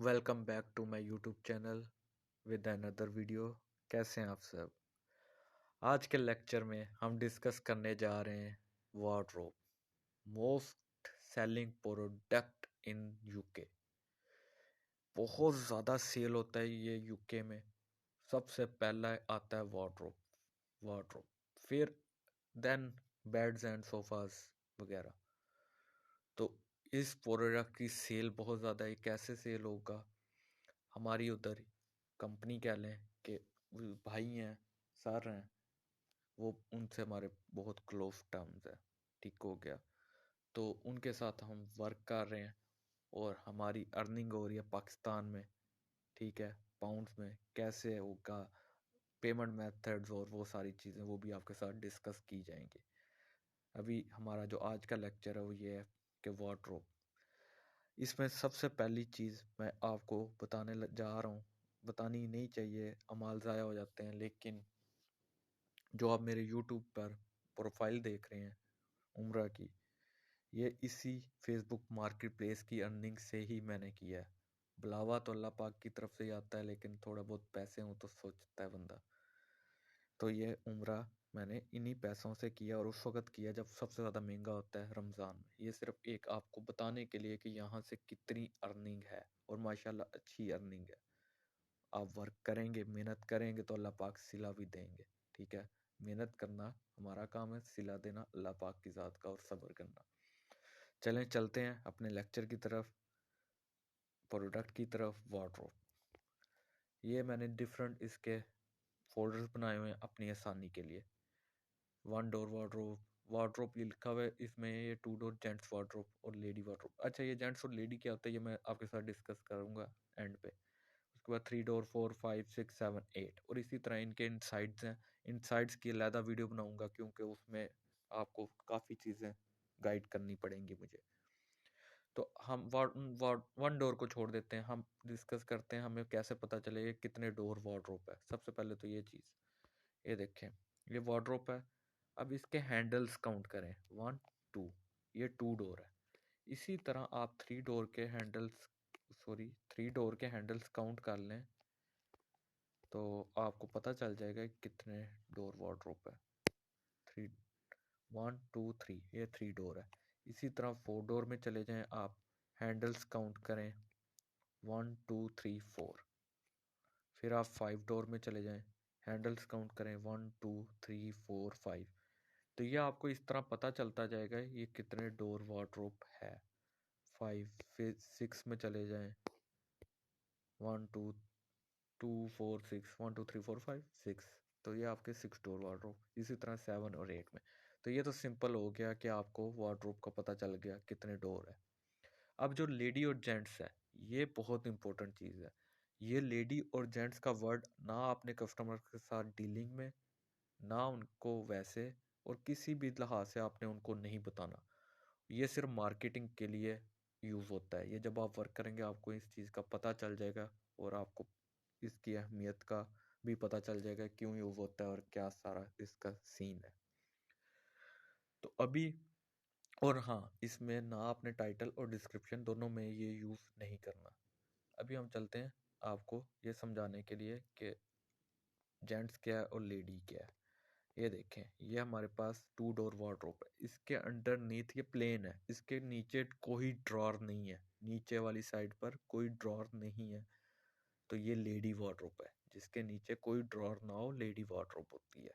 Welcome back to my YouTube channel with another video. कैसे हैं आप सब? आज के लेक्चर में हम डिस्कस करने जा रहे हैं wardrobe, most selling product in UK. बहुत ज़्यादा सेल होता है ये यूके में। सबसे पहला आता है वार्डरोब, फिर देन बेड्स एंड सोफास वगैरह। तो इस प्रोडक्ट की सेल बहुत ज़्यादा है। कैसे सेल होगा? हमारी उधर कंपनी कह लें कि भाई हैं, सर हैं, वो उनसे हमारे बहुत क्लोज टर्म्स है। ठीक हो गया। तो उनके साथ हम वर्क कर रहे हैं और हमारी अर्निंग हो रही है पाकिस्तान में। ठीक है, पाउंड्स में कैसे होगा, पेमेंट मेथड्स और वो सारी चीज़ें वो भी आपके साथ डिस्कस की जाएंगी। अभी हमारा जो आज का लेक्चर है वो ये है कि वार्डरोब। इसमें सबसे पहली चीज़ मैं आपको बताने जा रहा हूँ, बतानी नहीं चाहिए, अमाल ज़ाया हो जाते हैं, लेकिन जो आप मेरे यूट्यूब पर प्रोफाइल देख रहे हैं उम्रा की, ये इसी फेसबुक मार्केट प्लेस की अर्निंग से ही मैंने किया है। बुलावा तो अल्लाह पाक की तरफ से ही आता है, लेकिन थोड़ा बहुत पैसे हों तो सोचता है बंदा। तो ये उम्रा मैंने इन्हीं पैसों से किया, और उस वक्त किया जब सबसे ज़्यादा महंगा होता है रमज़ान में। ये सिर्फ एक आपको बताने के लिए कि यहाँ से कितनी अर्निंग है, और माशाल्लाह अच्छी अर्निंग है। आप वर्क करेंगे, मेहनत करेंगे तो अल्लाह पाक सिला भी देंगे। ठीक है, मेहनत करना हमारा काम है, सिला देना अल्लाह पाक की ज़ात का, और सब्र करना। चलें चलते हैं अपने लेक्चर की तरफ, प्रोडक्ट की तरफ। वार्डरोब, ये मैंने डिफरेंट इसके फोल्डर्स बनाए हुए हैं अपनी आसानी के लिए। वन डोर वार्डरोब ये लिखा हुआ है इसमें। ये टू डोर जेंट्स वार्डरोब और लेडी वार्डरोब। अच्छा, ये जेंट्स और लेडी क्या होता है ये मैं आपके साथ डिस्कस करूंगा एंड पे। उसके बाद 3 डोर, 4, 5, 6, 7, 8, और इसी तरह इनके इन साइड्स हैं। इन साइड्स की अलहदा वीडियो बनाऊंगा, क्योंकि उसमें आपको काफ़ी चीज़ें गाइड करनी पड़ेंगी मुझे। तो हम वन डोर को छोड़ देते हैं, हम डिस्कस करते हैं हमें कैसे पता चले कितने डोर वार्डरोब है। सबसे पहले तो ये चीज़, ये देखें, ये वार्डरोब है। अब इसके हैंडल्स काउंट करें, 1, 2, ये 2 डोर है। इसी तरह आप 3 डोर के हैंडल्स काउंट कर लें तो आपको पता चल जाएगा कितने डोर वार्डरोब है। 3, 1, 2, 3, ये 3 डोर है। इसी तरह 4 डोर में चले जाएं आप, हैंडल्स काउंट करें, 1, 2, 3, 4। फिर आप 5 डोर में चले जाएं, हैंडल्स काउंट करें, 1, 2, 3, 4, 5। तो ये आपको इस तरह पता चलता जाएगा ये कितने डोर वार्डरोब है। 5, फिर 6 में चले जाएं, 1, 2, 2, 4, 6, 1, 2, 3, 4, 5, 6। तो ये आपके 6 डोर वार्डरोब। इसी तरह 7 और 8 में। तो ये तो सिंपल हो गया कि आपको वार्डरोब का पता चल गया कितने डोर है। अब जो लेडी और जेंट्स है, ये बहुत इंपॉर्टेंट चीज़ है। ये लेडी और जेंट्स का वर्ड ना आपने कस्टमर के साथ डीलिंग में, ना उनको वैसे, और किसी भी लिहाज से आपने उनको नहीं बताना। ये सिर्फ मार्केटिंग के लिए यूज़ होता है। ये जब आप वर्क करेंगे आपको इस चीज़ का पता चल जाएगा, और आपको इसकी अहमियत का भी पता चल जाएगा क्यों यूज़ होता है और क्या सारा इसका सीन है। तो अभी, और हाँ, इसमें ना आपने टाइटल और डिस्क्रिप्शन दोनों में ये यूज़ नहीं करना। अभी हम चलते हैं आपको ये समझाने के लिए कि जेंट्स क्या है और लेडी क्या है। ये देखें, ये हमारे पास 2 डोर वार्डरोब है। इसके अंडरनीथ ये प्लेन है, इसके नीचे कोई ड्रॉर नहीं है, नीचे वाली साइड पर कोई ड्रॉर नहीं है। तो ये लेडी वार्डरोब है, जिसके नीचे कोई ड्रॉर ना हो, लेडी वार्डरोब होती है।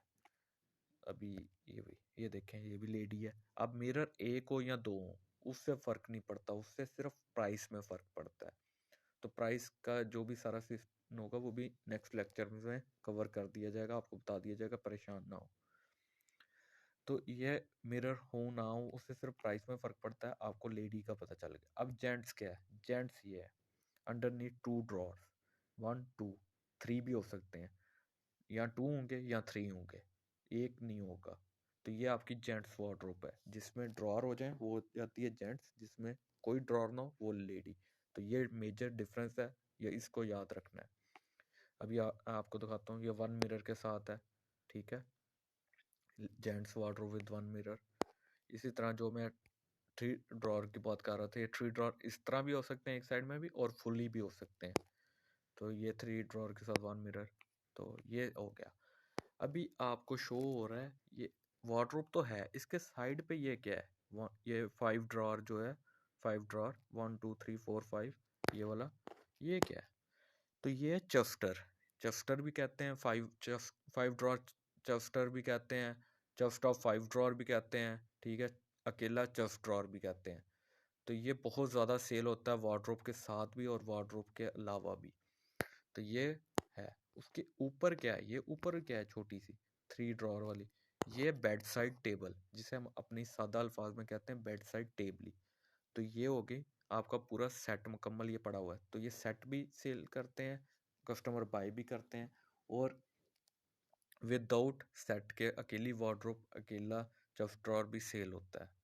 अभी ये देखें, ये भी लेडी है। अब मिरर एक हो या दो हो उससे फ़र्क नहीं पड़ता, उससे सिर्फ प्राइस में फ़र्क पड़ता है। तो प्राइस का जो भी सारा सिस्टम होगा वो भी नेक्स्ट लेक्चर में कवर कर दिया जाएगा, आपको बता दिया जाएगा, परेशान ना हो। तो ये मिरर हो ना हो उससे सिर्फ प्राइस में फ़र्क पड़ता है, आपको लेडी का पता चल गया। अब जेंट्स क्या है? जेंट्स ये है, अंडरनीथ 2 ड्रॉर्स, 1, 2, 3 भी हो सकते हैं, या 2 होंगे या 3 होंगे, एक नहीं होगा। तो ये आपकी जेंट्स वार्डरोब है, जिसमें ड्रॉर हो जाए वो हो जाती है जेंट्स, जिसमें कोई ड्रॉर ना हो वो लेडी। तो ये मेजर डिफरेंस है, ये इसको याद रखना है। अभी आपको दिखाता हूँ, ये 1 मिरर के साथ है। ठीक है, जेंट्स वार्डरोब विद 1 मिरर। इसी तरह जो मैं थ्री ड्रॉर की बात कर रहा था, ये थ्री ड्रॉर इस तरह भी हो सकते हैं एक साइड में भी, और फुली भी हो सकते हैं। तो ये थ्री ड्रॉर के साथ वन मिरर, तो ये हो गया। अभी आपको शो हो रहा है ये वार्डरोब तो है, इसके साइड पे ये क्या है, ये 5 ड्रॉर जो है, 5 ड्रॉर 1 2 3 4 5, ये वाला ये क्या है, तो ये है चस्टर। चस्टर भी कहते हैं, 5 ड्रॉर चस्टर भी कहते हैं, चस्ट ऑफ 5 ड्रॉर भी कहते हैं, ठीक है, अकेला चस्ट ड्रॉर भी कहते हैं। तो ये बहुत ज़्यादा सेल होता है वार्डरोब के साथ भी और वार्डरोब के अलावा भी। तो ये है। उसके ऊपर क्या है, ये ऊपर क्या है, छोटी सी 3 ड्रॉर वाली, ये बेड साइड टेबल, जिसे हम अपनी सादा अल्फाज में कहते हैं बेड साइड टेबल। तो ये हो गई आपका पूरा सेट मुकम्मल, ये पड़ा हुआ है। तो ये सेट भी सेल करते हैं, कस्टमर बाय भी करते हैं, और विदाउट सेट के अकेली वार्डरोब, अकेला चेस्ट ड्रॉर भी सेल होता है।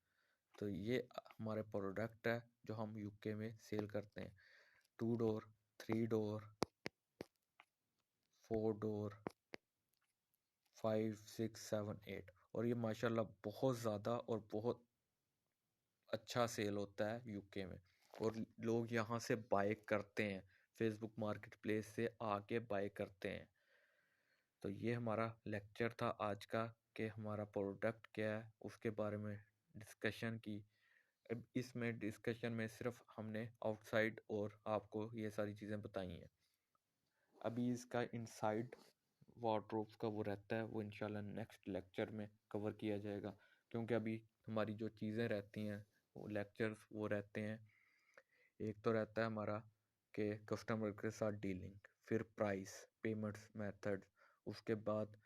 तो ये हमारे प्रोडक्ट है जो हम यूके में सेल करते हैं। 2 डोर, 3 डोर, 4 डोर, 5 6 7 8, और ये माशाल्लाह बहुत ज़्यादा और बहुत अच्छा सेल होता है यूके में, और लोग यहाँ से बाय करते हैं, फेसबुक मार्केट प्लेस से आके बाय करते हैं। तो ये हमारा लेक्चर था आज का, कि हमारा प्रोडक्ट क्या है उसके बारे में डिस्कशन की। अब इसमें डिस्कशन में सिर्फ हमने आउटसाइड और आपको ये सारी चीज़ें बताई हैं। अभी इसका इनसाइड वार्डरोब्स का वो रहता है, वो इंशाल्लाह नेक्स्ट लेक्चर में कवर किया जाएगा, क्योंकि अभी हमारी जो चीज़ें रहती हैं वो लेक्चर्स वो रहते हैं। एक तो रहता है हमारा कि कस्टमर के साथ डीलिंग, फिर प्राइस, पेमेंट्स मेथड्स, उसके बाद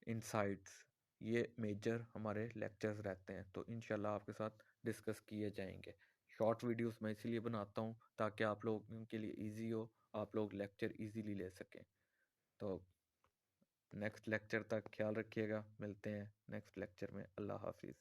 इनसाइट्स, ये मेजर हमारे लेक्चर्स रहते हैं। तो इंशाल्लाह आपके साथ डिस्कस किए जाएंगे। शॉर्ट वीडियोस मैं इसीलिए बनाता हूँ ताकि आप लोगों के लिए इजी हो, आप लोग लेक्चर इजीली ले सकें। तो नेक्स्ट लेक्चर तक ख्याल रखिएगा, मिलते हैं नेक्स्ट लेक्चर में। अल्लाह हाफिज़।